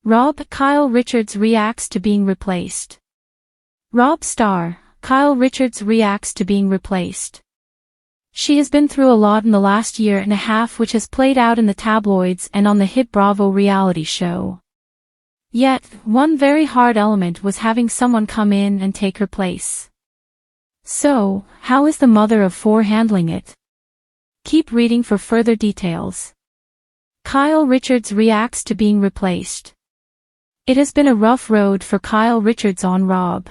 Kyle Richards reacts to being replaced. Rob star, Kyle Richards reacts to being replaced. She has been through a lot in the last year and a half, which has played out in the tabloids and on the hit Bravo reality show. Yet, one very hard element was having someone come in and take her place. So, how is the mother of four handling it? Keep reading for further details. Kyle Richards reacts to being replaced. It has been a rough road for Kyle Richards on Rob.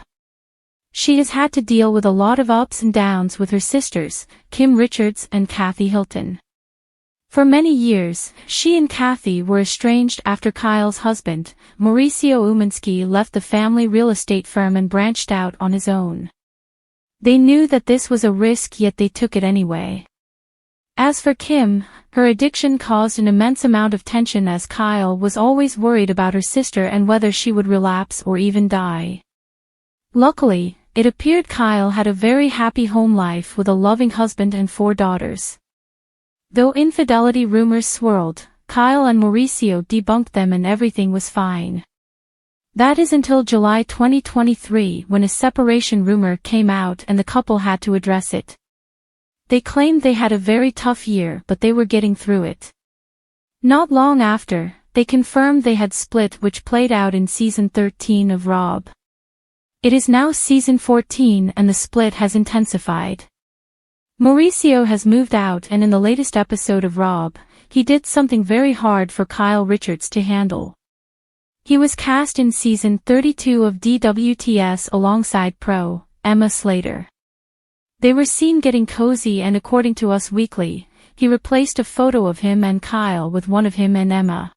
She has had to deal with a lot of ups and downs with her sisters, Kim Richards and Kathy Hilton. For many years, she and Kathy were estranged after Kyle's husband, Mauricio Umansky, left the family real estate firm and branched out on his own. They knew that this was a risk, yet they took it anyway. As for Kim, her addiction caused an immense amount of tension, as Kyle was always worried about her sister and whether she would relapse or even die. Luckily, it appeared Kyle had a very happy home life with a loving husband and 4 daughters. Though infidelity rumors swirled, Kyle and Mauricio debunked them and everything was fine. That is until July 2023, when a separation rumor came out and the couple had to address it. They claimed they had a very tough year, but they were getting through it. Not long after, they confirmed they had split, which played out in season 13 of Rob. It is now season 14 and the split has intensified. Mauricio has moved out, and in the latest episode of Rob, he did something very hard for Kyle Richards to handle. He was cast in season 32 of DWTS alongside pro Emma Slater. They were seen getting cozy, and according to Us Weekly, he replaced a photo of him and Kyle with one of him and Emma.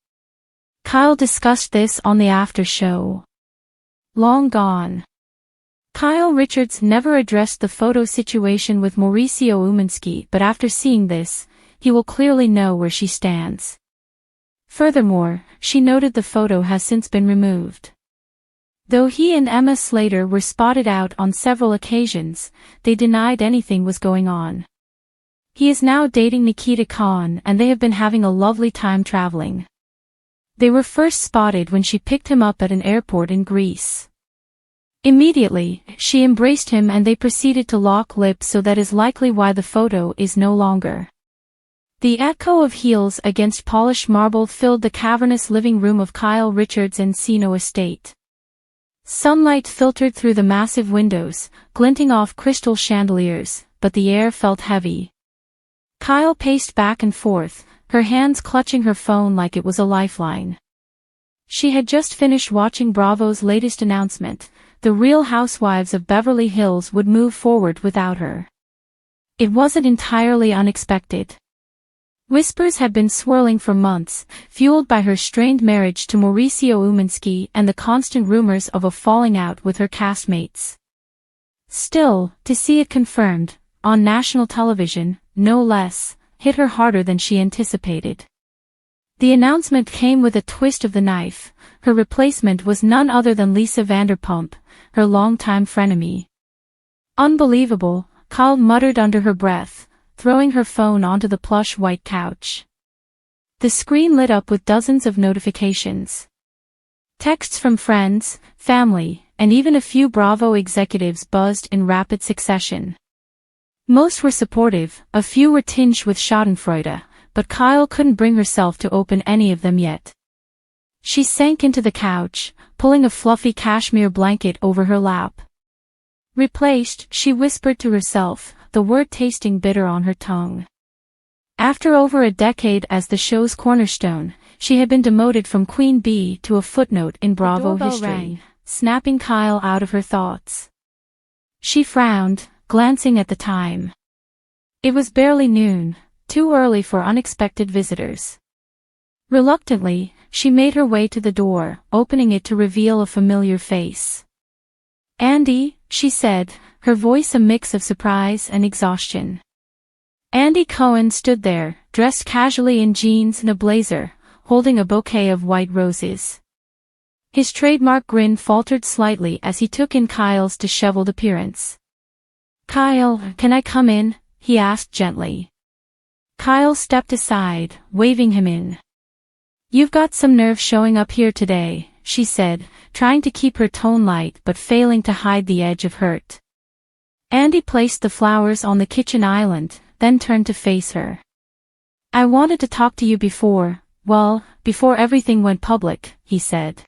Kyle discussed this on the after show. Long gone. Kyle Richards never addressed the photo situation with Mauricio Umansky, but after seeing this, he will clearly know where she stands. Furthermore, she noted the photo has since been removed. Though he and Emma Slater were spotted out on several occasions, they denied anything was going on. He is now dating Nikita Khan, and they have been having a lovely time traveling. They were first spotted when she picked him up at an airport in Greece. Immediately, she embraced him and they proceeded to lock lips, so that is likely why the photo is no longer. The echo of heels against polished marble filled the cavernous living room of Kyle Richards' Encino estate. Sunlight filtered through the massive windows, glinting off crystal chandeliers, but the air felt heavy. Kyle paced back and forth, her hands clutching her phone like it was a lifeline. She had just finished watching Bravo's latest announcement: the Real Housewives of Beverly Hills would move forward without her. It wasn't entirely unexpected. Whispers had been swirling for months, fueled by her strained marriage to Mauricio Umansky and the constant rumors of a falling out with her castmates. Still, to see it confirmed, on national television, no less, hit her harder than she anticipated. The announcement came with a twist of the knife. Her replacement was none other than Lisa Vanderpump, her longtime frenemy. Unbelievable, Kyle muttered under her breath, throwing her phone onto the plush white couch. The screen lit up with dozens of notifications. Texts from friends, family, and even a few Bravo executives buzzed in rapid succession. Most were supportive, a few were tinged with schadenfreude, but Kyle couldn't bring herself to open any of them yet. She sank into the couch, pulling a fluffy cashmere blanket over her lap. Replaced, she whispered to herself, the word tasting bitter on her tongue. After over a decade as the show's cornerstone, she had been demoted from Queen Bee to a footnote in Bravo history, rang, snapping Kyle out of her thoughts. She frowned, glancing at the time. It was barely noon, too early for unexpected visitors. Reluctantly, she made her way to the door, opening it to reveal a familiar face. "Andy," she said, her voice a mix of surprise and exhaustion. Andy Cohen stood there, dressed casually in jeans and a blazer, holding a bouquet of white roses. His trademark grin faltered slightly as he took in Kyle's disheveled appearance. "Kyle, can I come in?" he asked gently. Kyle stepped aside, waving him in. You've got some nerve showing up here today, she said, trying to keep her tone light but failing to hide the edge of hurt. Andy placed the flowers on the kitchen island, then turned to face her. I wanted to talk to you before everything went public, he said.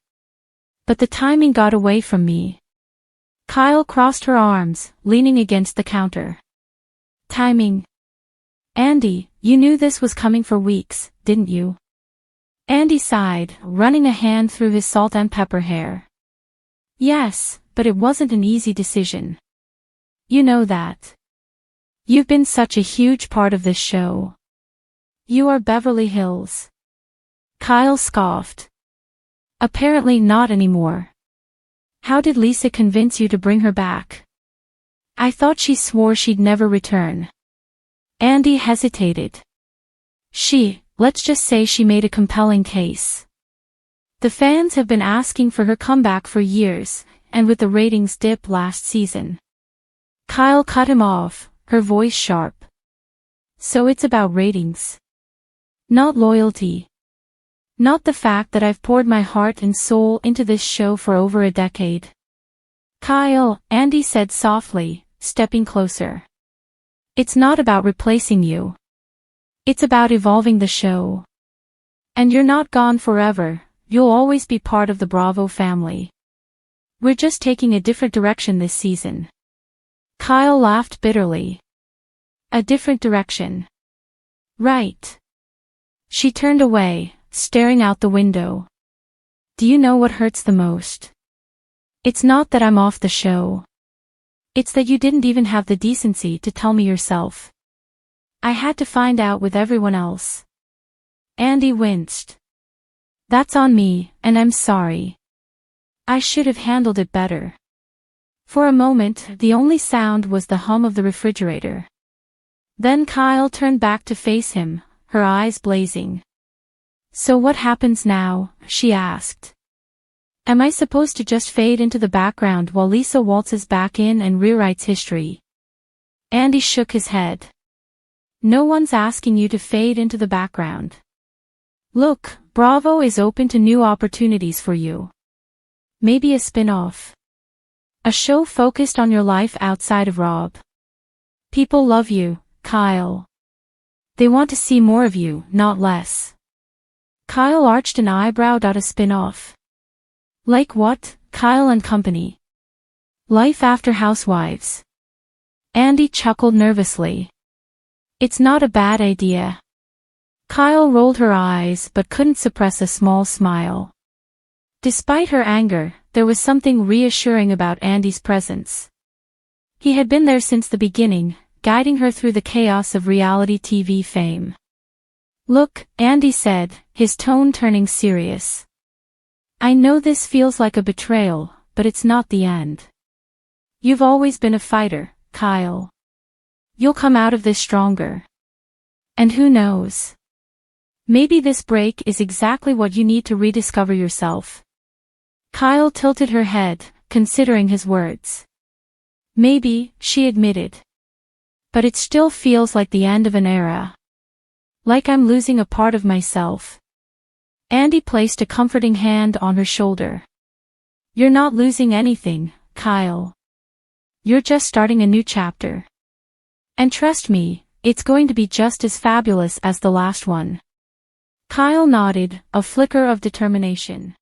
But the timing got away from me. Kyle crossed her arms, leaning against the counter. Timing? Andy, you knew this was coming for weeks, didn't you? Andy sighed, running a hand through his salt and pepper hair. Yes, but it wasn't an easy decision. You know that. You've been such a huge part of this show. You are Beverly Hills. Kyle scoffed. Apparently not anymore. How did Lisa convince you to bring her back? I thought she swore she'd never return. Andy hesitated. Let's just say she made a compelling case. The fans have been asking for her comeback for years, and with the ratings dip last season. Kyle cut him off, her voice sharp. So it's about ratings. Not loyalty. Not the fact that I've poured my heart and soul into this show for over a decade. Kyle, Andy said softly, stepping closer. It's not about replacing you. It's about evolving the show. And you're not gone forever, you'll always be part of the Bravo family. We're just taking a different direction this season. Kyle laughed bitterly. A different direction. Right. She turned away, staring out the window. Do you know what hurts the most? It's not that I'm off the show. It's that you didn't even have the decency to tell me yourself. I had to find out with everyone else. Andy winced. That's on me, and I'm sorry. I should have handled it better. For a moment, the only sound was the hum of the refrigerator. Then Kyle turned back to face him, her eyes blazing. So what happens now? She asked. Am I supposed to just fade into the background while Lisa waltzes back in and rewrites history? Andy shook his head. No one's asking you to fade into the background. Look, Bravo is open to new opportunities for you. Maybe a spin-off. A show focused on your life outside of Rob. People love you, Kyle. They want to see more of you, not less. Kyle arched an eyebrow. A spin-off. Like what? Kyle and Company. Life after Housewives. Andy chuckled nervously. It's not a bad idea. Kyle rolled her eyes but couldn't suppress a small smile. Despite her anger, there was something reassuring about Andy's presence. He had been there since the beginning, guiding her through the chaos of reality TV fame. Look, Andy said, his tone turning serious. I know this feels like a betrayal, but it's not the end. You've always been a fighter, Kyle. You'll come out of this stronger. And who knows? Maybe this break is exactly what you need to rediscover yourself. Kyle tilted her head, considering his words. Maybe, she admitted. But it still feels like the end of an era. Like I'm losing a part of myself. Andy placed a comforting hand on her shoulder. You're not losing anything, Kyle. You're just starting a new chapter. And trust me, it's going to be just as fabulous as the last one. Kyle nodded, a flicker of determination.